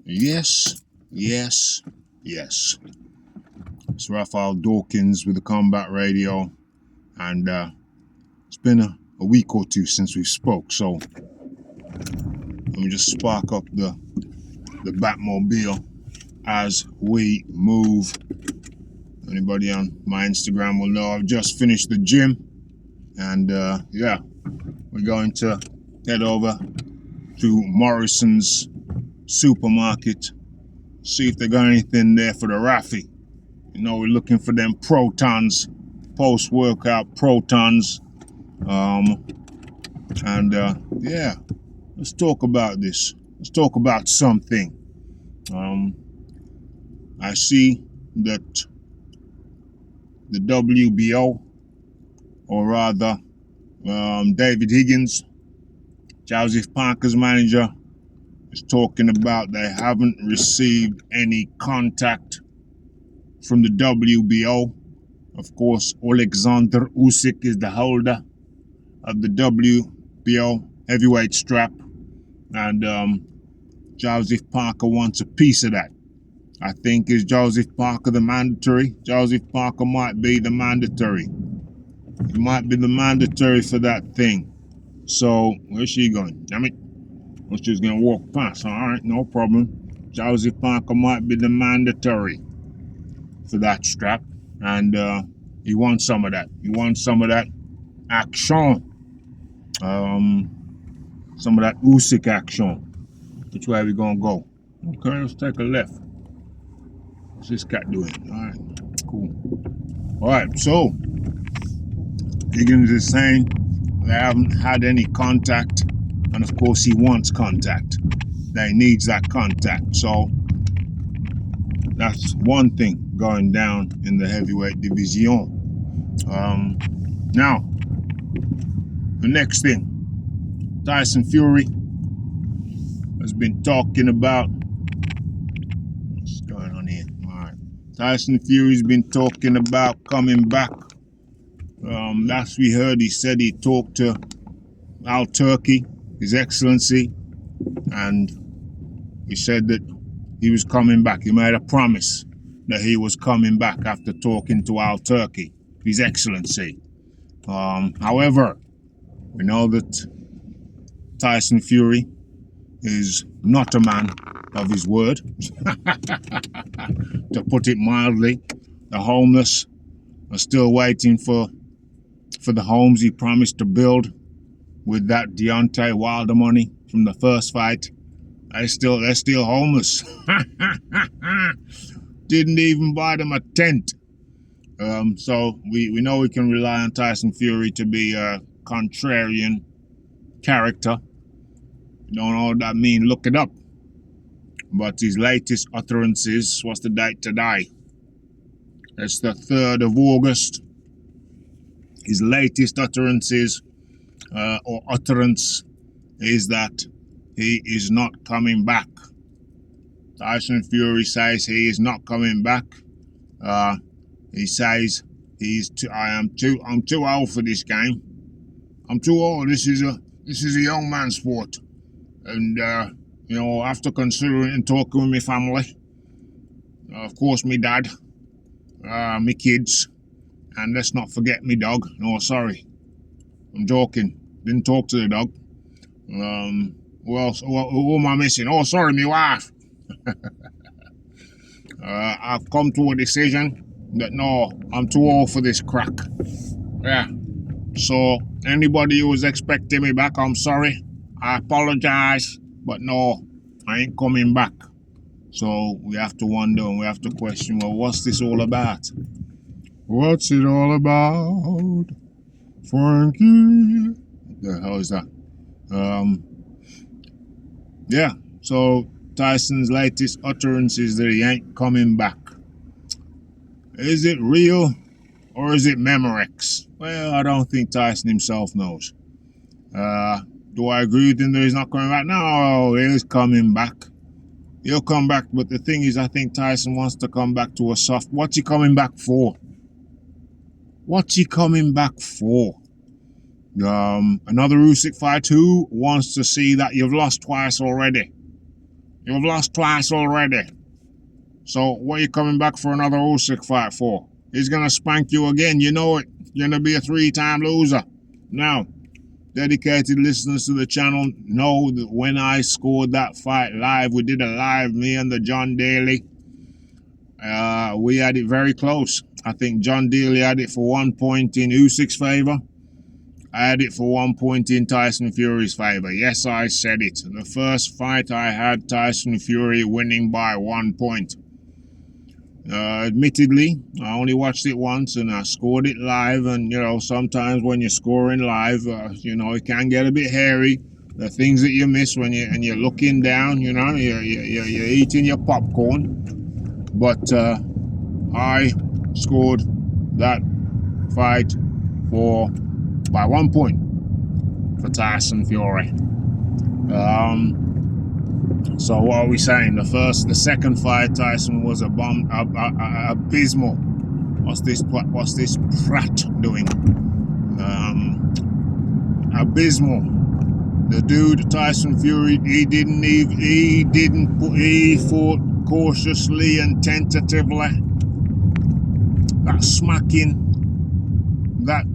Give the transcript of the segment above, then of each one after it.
Yes, yes, yes. It's Raphael Dawkins with the Combat Radio, and it's been a week or two since we spoke, so let me just spark up the Batmobile as we move. Anybody on my Instagram will know I've just finished the gym, and yeah, we're going to head over to Morrison's supermarket, see if they got anything there for the Raffy. You know, we're looking for them protons, post-workout protons. Yeah, let's talk about this. Let's talk about something. I see that the WBO, or rather, David Higgins, Joseph Parker's manager, is talking about they haven't received any contact from the WBO. Of course, Alexander Usyk is the holder of the WBO heavyweight strap, and Joseph Parker wants a piece of that. I think is Joseph Parker the mandatory. Joseph Parker might be the mandatory. He might be the mandatory for that thing. So where's she going? Damn it! Well, she's gonna walk past. All right, no problem. Joseph Parker might be the mandatory for that strap, and he wants some of that. He wants some of that action. Some of that Usyk action. Which way are we gonna go? Okay, let's take a left. What's this cat doing? All right, cool. All right, so Higgins is saying they haven't had any contact, and of course he wants contact. They needs that contact. So that's one thing going down in the heavyweight division. Now, the next thing, Tyson Fury has been talking about. What's going on here? All right, Tyson Fury's been talking about coming back. Last we heard, he said he talked to Al Turkey, His Excellency, and he said that he was coming back. He made a promise that he was coming back after talking to Al Turkey, His Excellency. However, we know that Tyson Fury is not a man of his word, to put it mildly. The homeless are still waiting for the homes he promised to build with that Deontay Wilder money from the first fight. They're still homeless. Didn't even buy them a tent. So we know we can rely on Tyson Fury to be a contrarian character. You don't know what that means, look it up. But his latest utterances, what's the date today? It's the 3rd of August. His latest utterances, or utterance, is that he is not coming back. Tyson Fury says he is not coming back. He says I'm too old for this game. I'm too old. This is a young man's sport. And you know, after considering and talking with my family, of course my dad, my kids, and let's not forget me dog. No, sorry, I'm joking. Didn't talk to the dog. Who else? Who am I missing? Oh, sorry, my wife. I've come to a decision that no, I'm too old for this crack. Yeah. So anybody who was expecting me back, I'm sorry. I apologize, but no, I ain't coming back. So we have to wonder and we have to question, well, what's this all about? What's it all about, Frankie? What the hell is that? Yeah, so Tyson's latest utterance is that he ain't coming back. Is it real or is it Memorex? Well, I don't think Tyson himself knows. Do I agree with him that he's not coming back? No, he's coming back. He'll come back, but the thing is, I think Tyson wants to come back to a soft. What's he coming back for? What's he coming back for? Another Usyk fight. Who wants to see that you've lost twice already? You've lost twice already. So what are you coming back for another Usyk fight for? He's gonna spank you again, you know it. You're gonna be a 3-time loser. Now, dedicated listeners to the channel know that when I scored that fight live, we did a live, me and the John Daly. We had it very close. I think John Daly had it for 1 point in Usyk's favour. I had it for 1 point in Tyson Fury's favour. Yes, I said it. The first fight I had Tyson Fury winning by 1 point. Admittedly, I only watched it once and I scored it live. And, you know, sometimes when you're scoring live, you know, it can get a bit hairy. The things that you miss when you're looking down, you know, you're eating your popcorn. But I scored that fight by 1 point for Tyson Fury. So what are we saying? The second fight, Tyson was abysmal. What's this Pratt doing? Abysmal. The dude, Tyson Fury, he fought cautiously and tentatively. That smacking, that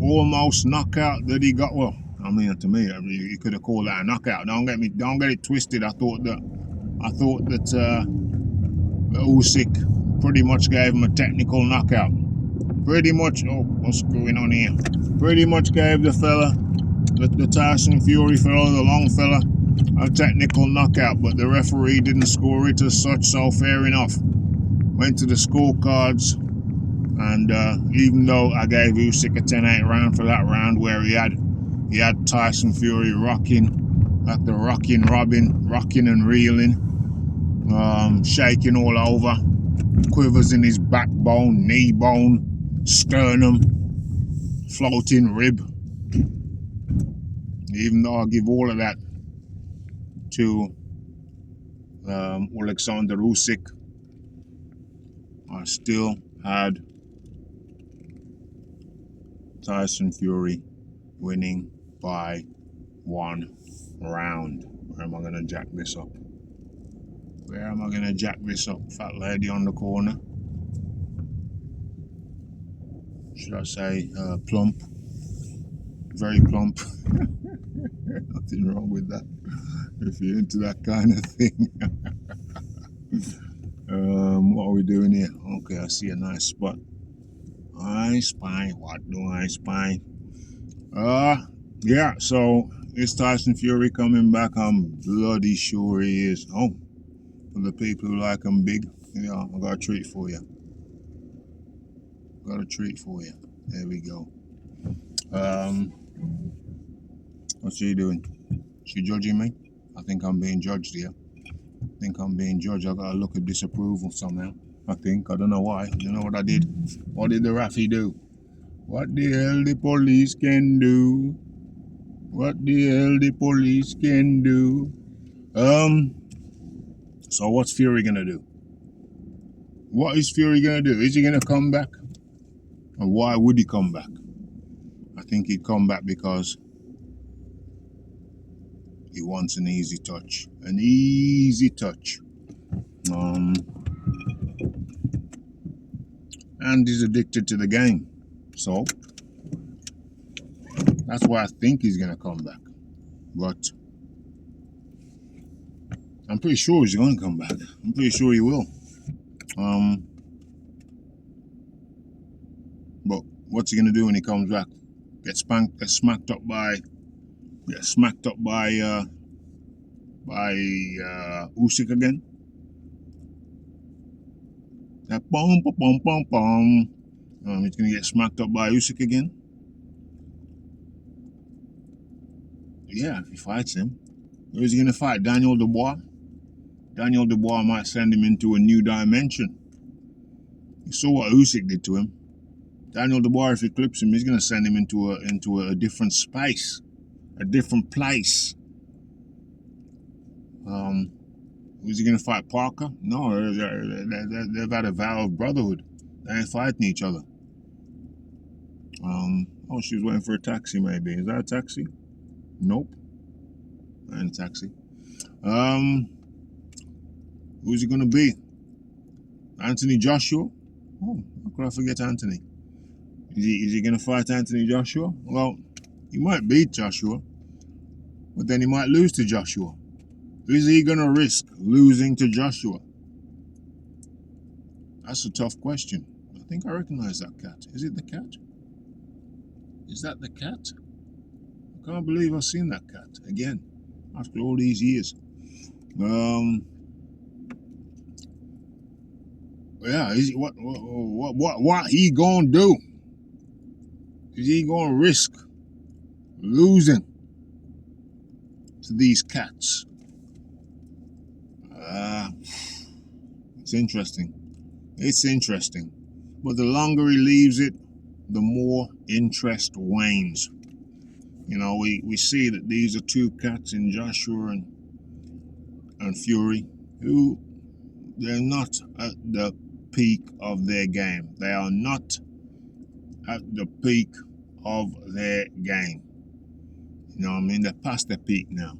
almost knockout that he got. Well, I mean, to me, you could have called that a knockout. Don't get it twisted. I thought that Usyk pretty much gave him a technical knockout. Pretty much. Oh, what's going on here? Pretty much gave the Tyson Fury fella, the long fella, a technical knockout. But the referee didn't score it as such. So fair enough. Went to the scorecards. And even though I gave Usyk a 10-8 round for that round where he had Tyson Fury rocking and reeling, shaking all over, quivers in his backbone, knee bone, sternum, floating rib. Even though I give all of that to Alexander Usyk, I still had Tyson Fury winning by 1 round. Where am I going to jack this up? Fat lady on the corner. Should I say plump? Very plump. Nothing wrong with that if you're into that kind of thing. What are we doing here? Okay, I see a nice spot. I spy. What do I spy? Yeah, so is Tyson Fury coming back? I'm bloody sure he is. Oh, for the people who like him big, yeah, I got a treat for you. There we go. What's she doing? She judging me? I think I'm being judged here. I got a look of disapproval somehow. I don't know why. You know what I did? What did the Raffy do? What the hell the police can do? So what's Fury gonna do? What is Fury gonna do? Is he gonna come back? And why would he come back? I think he'd come back because he wants an easy touch. And he's addicted to the game. So that's why I think he's gonna come back. But I'm pretty sure he's gonna come back. I'm pretty sure he will. But what's he gonna do when he comes back? Get smacked up by Usyk again? That boom. He's gonna get smacked up by Usyk again? Yeah, if he fights him. Or is he gonna fight Daniel Dubois? Daniel Dubois might send him into a new dimension. You saw what Usyk did to him. Daniel Dubois, if he clips him, he's gonna send him into a different space, a different place. Who's he gonna fight? Parker? No, they've had a vow of brotherhood. They ain't fighting each other. Oh, she was waiting for a taxi, maybe. Is that a taxi? Nope. That ain't a taxi. Who's it going to be? Anthony Joshua? Oh, how could I forget Anthony? Is he going to fight Anthony Joshua? Well, he might beat Joshua, but then he might lose to Joshua. Is he going to risk losing to Joshua? That's a tough question. I think I recognize that cat. Is it the cat? Is that the cat? I can't believe I've seen that cat again after all these years. Yeah, what he gonna do? Is he gonna risk losing to these cats? It's interesting. It's interesting. But the longer he leaves it, the more interest wanes. You know, we see that these are two cats in Joshua and Fury who they're not at the peak of their game. They are not at the peak of their game. You know what I mean? They're past the peak now.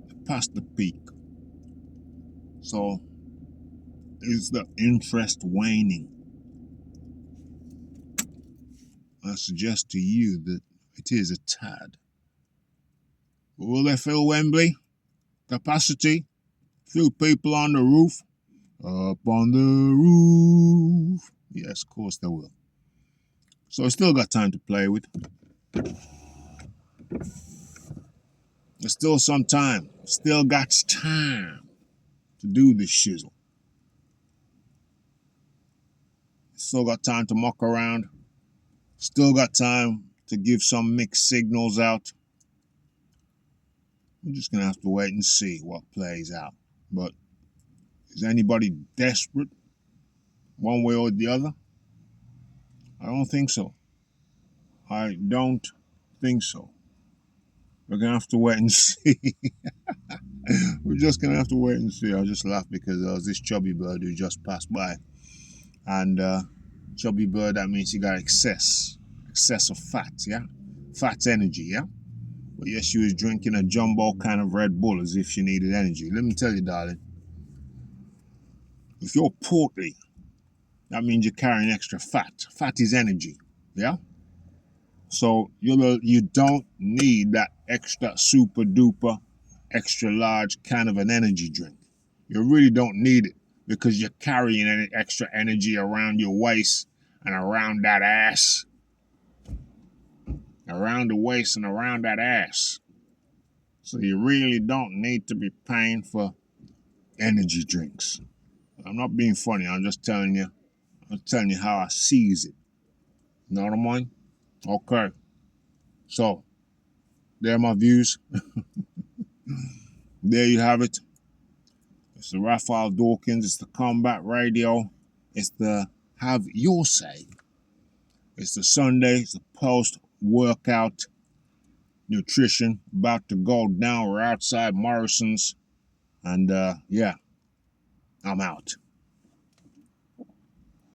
They're past the peak. So is the interest waning? I suggest to you that it is a tad. Will they fill Wembley? Capacity? Few people on the roof? Up on the roof. Yes, of course they will. So I still got time to play with. There's still some time. Still got time to do this shizzle. Still got time to muck around. Still got time to give some mixed signals out. We're just going to have to wait and see what plays out. But is anybody desperate one way or the other? I don't think so. I don't think so. We're going to have to wait and see. We're just going to have to wait and see. I just laughed because there was this chubby bird who just passed by. And chubby bird, that means he got excess of fat, yeah? Fat energy, yeah? But yes, she was drinking a jumbo kind of Red Bull as if she needed energy. Let me tell you, darling, if you're portly, that means you're carrying extra fat. Fat is energy, yeah? So you don't need that extra super duper, extra large kind of an energy drink. You really don't need it because you're carrying any extra energy around your waist and around that ass. Around the waist and around that ass. So you really don't need to be paying for energy drinks. I'm not being funny. I'm just telling you. I'm telling you how I sees it. You know what I mean? Okay. So, there are my views. There you have it. It's the Raphael Dawkins. It's the Combat Radio. It's the Have Your Say. It's the Sunday. It's the post-workout nutrition. About to go down. We're outside Morrison's. And, yeah, I'm out.